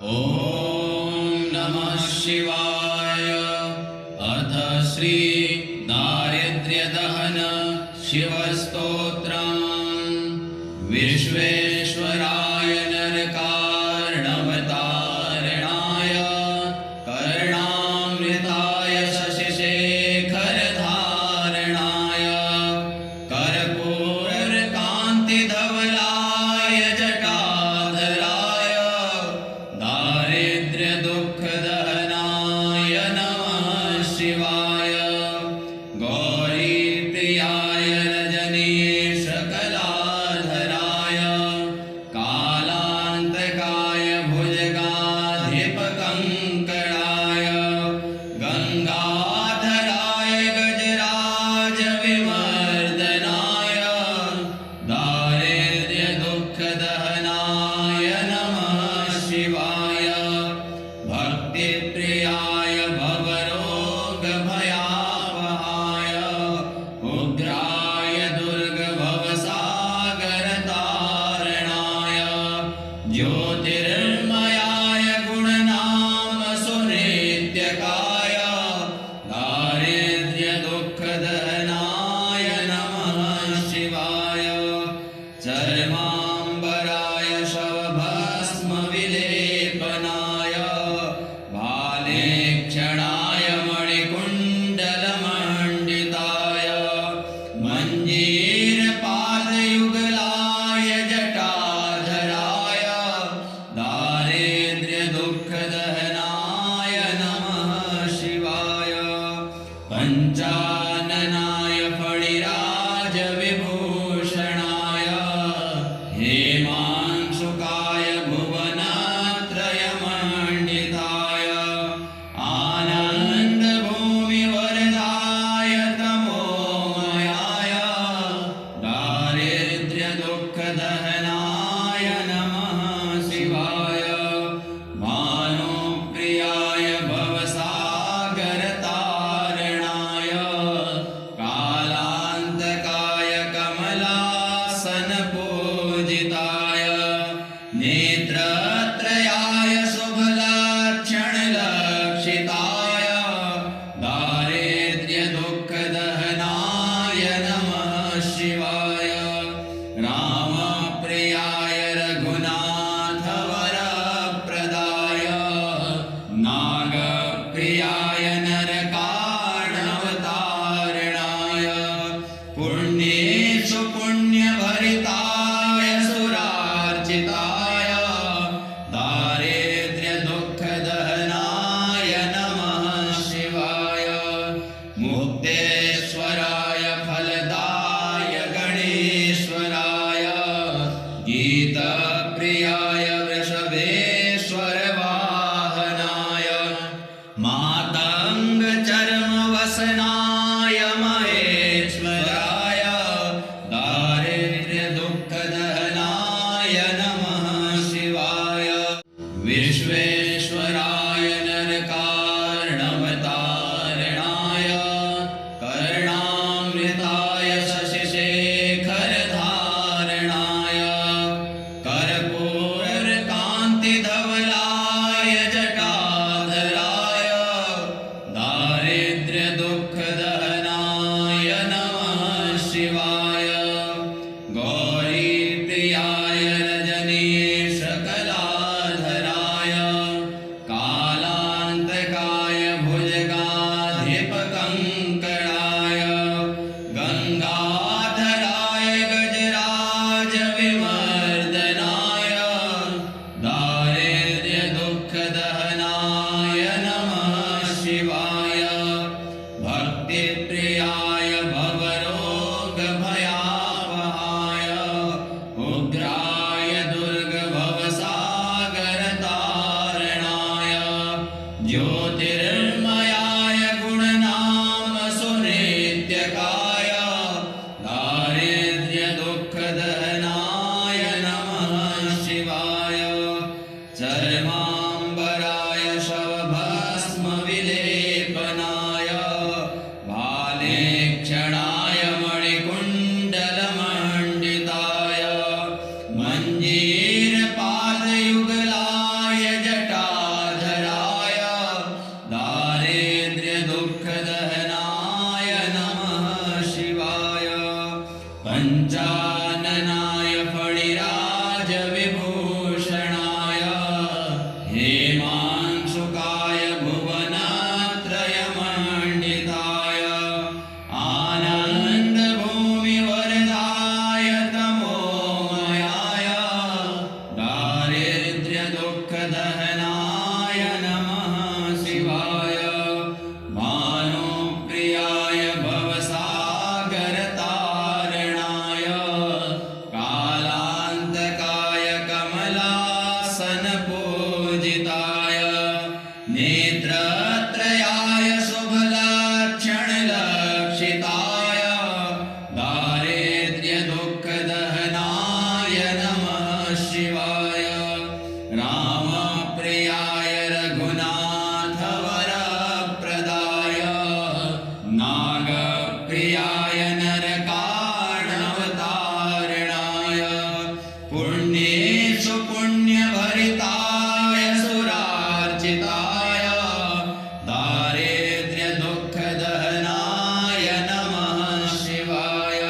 ॐ नमः शिवाय। अथ श्री दारिद्र्यदहन शिवस्तोत्रम्। विश्वेश्वराय नरकार्णवतारणाय कर्णामृताय शशिशेखरधारणाय कर्पूरकान्तिधवलाय जटाधराय दारिद्र्यदुःखदहनाय नमः शिवाय। गौरीप्रियाय रजनीशकलाधराय कालान्तकाय भुजगाधिपकङ्कणाय गङ्गाधराय गजराजविमर्दनाय दारिद्र्यदुःखदहनाय नमः शिवाय। भक्तिप्रियाय भवरोगभयापहाय उग्राय दुर्गभवसागरतारणाय ज्योतिर्मयाय गुणनामसुनित्यकाय दारिद्र्यदुःखदहनाय नमः शिवाय। चर्माम्बराय शवभस्मविलेपनाय भालेक्षणाय मणिकुण्डलमण्डिताय मञ्जीरपादयुगलाय जटाधराय दारिद्र्यदुःखदहनाय नमः शिवाय। पञ्चाननाय फणिराजविभूषणाय हेमांशुकाय भुवनत्रयमण्डिताय आनन्दभूमिवरदाय तमोमयाय दारिद्र्यदुःखदहनाय नमः शिवाय। भानुप्रियाय भवसागरतारणाय कालान्तकाय कमलासनपूजिताय नेत्रत्रयाय शुभलक्षणलक्षिताय दारिद्र्यदुःखदहनाय नमः शिवाय। रामप्रियाय रघुनाथवरप्रदाय नागप्रियाय नरकार्णवतारणाय पुण्येषु पुण्यभरिताय सुरार्चिताय दारिद्र्यदुःखदहनाय नमः शिवाय। मुक्तेश्वराय फलदाय गणेश्वराय गीतप्रियाय वृषभेश्वरवाहनाय मातङ्गचर्मवसनाय महेश्वराय दारिद्र्यदुःखदहनाय नमः शिवाय। विश्वेश्वराय नरकार्णवतारणाय कर्णामृताय शशिशेखरधारणाय कर्पूरकान्तिधवलाय जटाधराय दारिद्र्यदुःखदहनाय नमः शिवाय। गौरीप्रियाय रजनीशकलाधराय कालान्तकाय दुःखदहनाय नमः शिवाय भानुप्रियाय भवसागरतारणाय कालान्तकाय कमलासनपूजिताय नेत्रत्रयाय शुभलक्षणलक्षिताय दारिद्र्यदुःखदहनाय नमः शिवाय रामप्रियाय रघुनाथवरप्रदाय नागप्रियाय नरकार्णवतारणाय पुण्येषु पुण्यभरिताय सुरार्चिताय दारिद्र्यदुःखदहनाय नमः शिवाय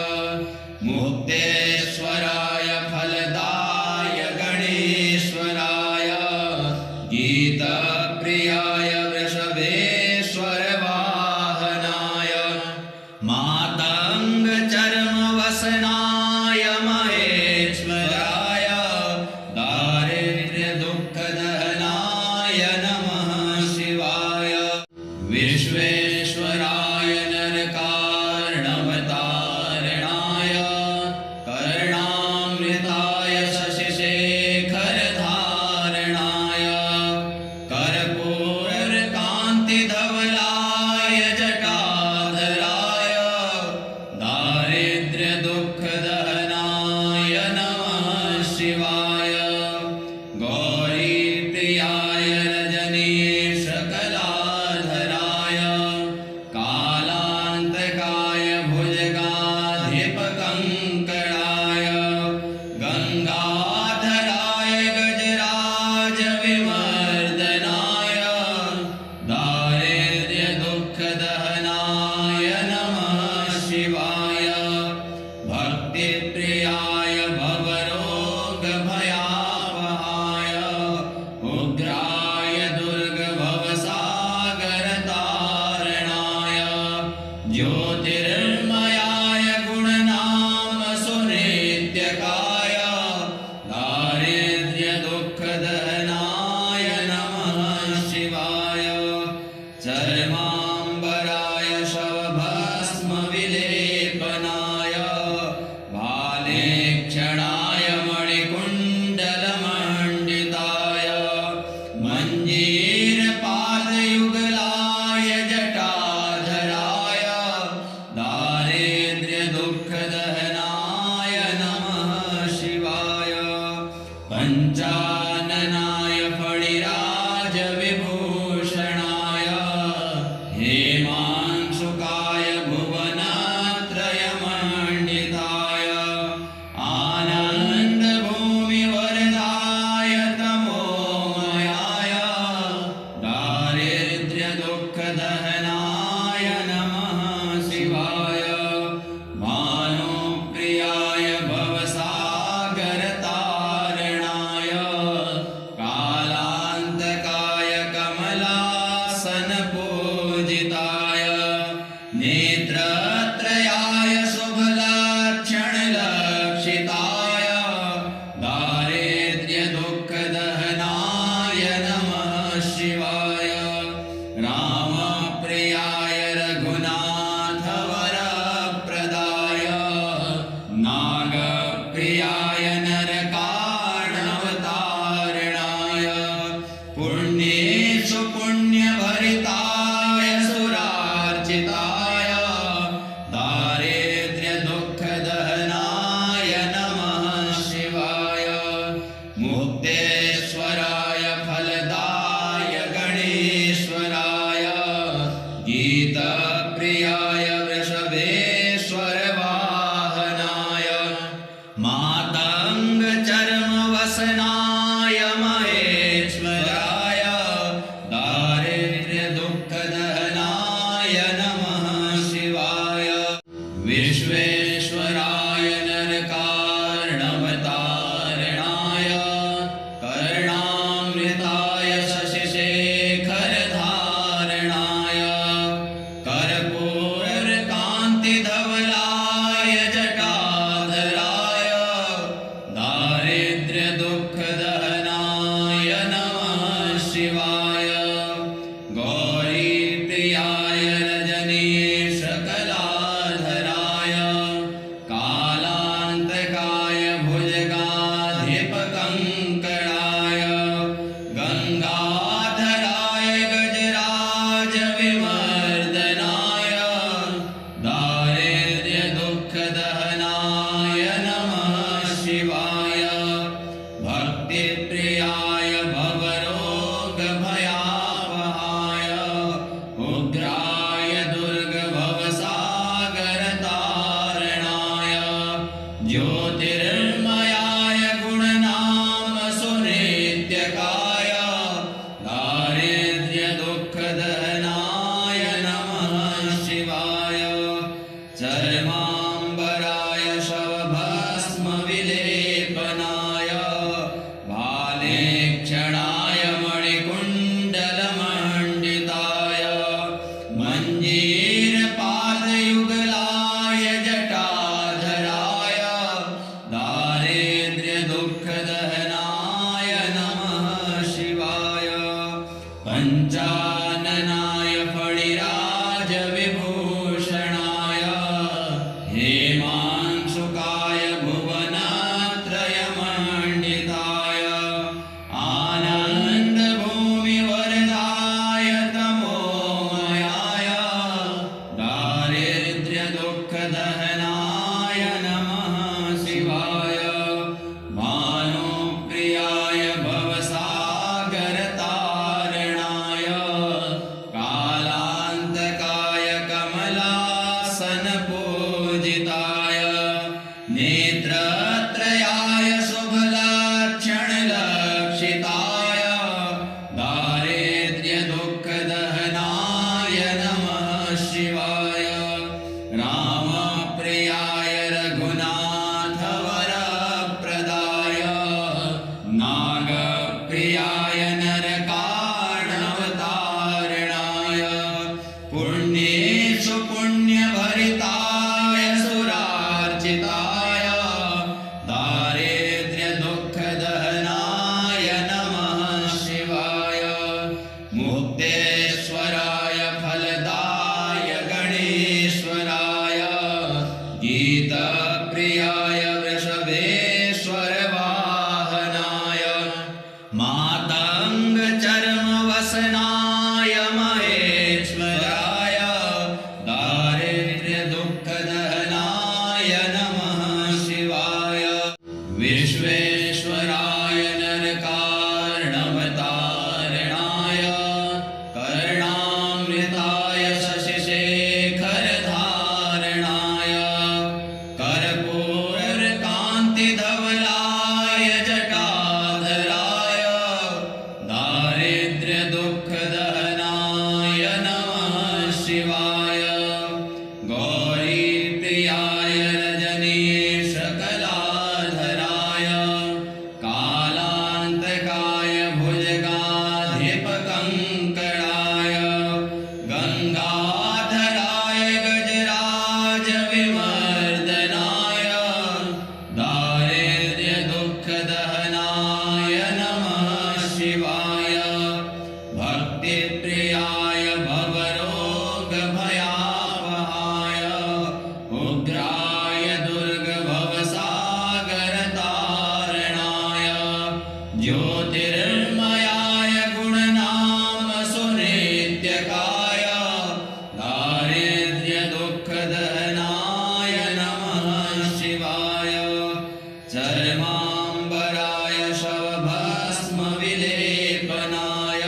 मुक्तेश्वराय फलदाय गणेश्वराय गीतप्रियाय वृषभेश्वरवाहनाय मातङ्गचर्मवसनाय महेश्वराय दारिद्र्यदुःखदहनाय नमः शिवाय विश्वेश्वराय नरकार्णवतारणाय कर्णामृताय शशिशेखरधारणाय शिवाय गौरीप्रियाय रजनीशकलाधराय कालान्तकाय भुजगाधिपकङ्कणाय गङ्गाधराय गजराजविमर्दनाय दारिद्र्यदुःखदहनाय नमः शिवाय भक्तिप्रियाय भवरोगभयापहाय उग्राय दुर्गभवसागरतारणाय ज्योतिर्मयाय गुणनामसुनित्यकाय दारिद्र्यदुःखदहनाय नमः शिवाय चर्माम्बराय शवभस्मविलेपनाय भालेक्षणाय मणिकुण्डलमण्डिताय मञ्जीरपादयुगलाय जटाधराय दारिद्र्यदुःखदहनाय नमः शिवाय पञ्चाननाय फणिराजविभूषणाय हेमांशुकाय भुवनत्रयमण्डिताय आनन्दभूमिवरदाय तमोमयाय दारिद्र्यदुःखदहनाय नमः शिवाय भानुप्रियाय भवसागरतारणाय कालान्तकाय कमलासनपूजिताय नेत्रत्रयाय शुभलक्षणलक्षिताय दारिद्र्यदुःखदहनाय नमः शिवाय रामप्रियाय रघुनाथवरप्रदाय नागप्रियाय नरकार्णवतारणाय पुण्येषु पुण्यभरिताय सुरार्चिताय दारिद्र्यदुःखदहनाय नमः शिवाय मुक्तेश्वराय फलदाय गणेश्वराय गीतप्रियाय वृषभेश्वरवाहनाय मातङ्गचर्मवसनाय महेश्वराय दारिद्र्यदुःखदहनाय नमः शिवाय विश्वेश्वराय नरकार्णवतारणाय कर्णामृताय शशिशेखरधारणाय कर्पूरकान्तिधवलाय जटाधराय दारिद्र्यदुःखदहनाय नमः शिवाय गौरीप्रियाय रजनीशकलाधराय कालान्तकाय भुजगाधिपकङ्कणाय गङ्गाधराय गजराजविमर्दनाय दारिद्र्यदुःखदहनाय नमः शिवाय भक्तिप्रियाय भवरोगभयापहाय उग्राय दुर्गभवसागरतारणाय ज्योतिर्मयाय गुणनामसुनित्यकाय दारिद्र्यदुःखदहनाय नमः शिवाय चर्माम्बराय शवभस्मविलेपनाय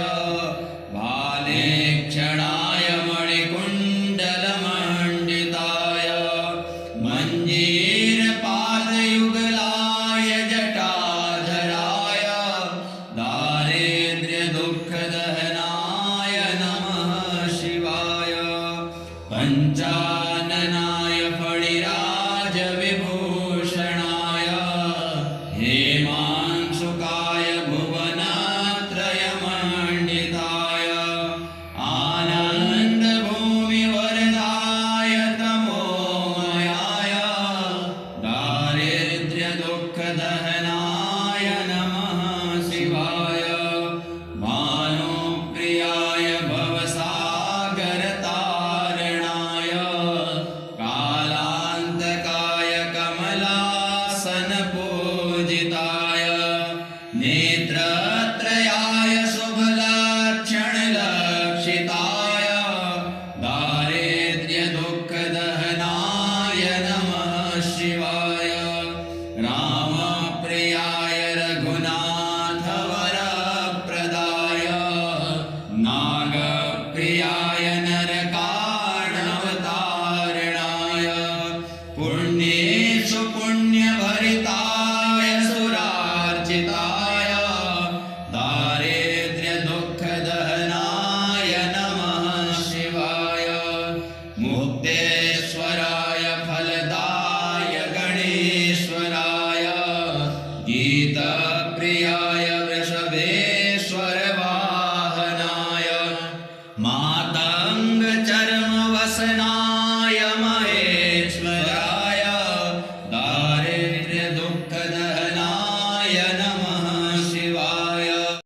मंगलाय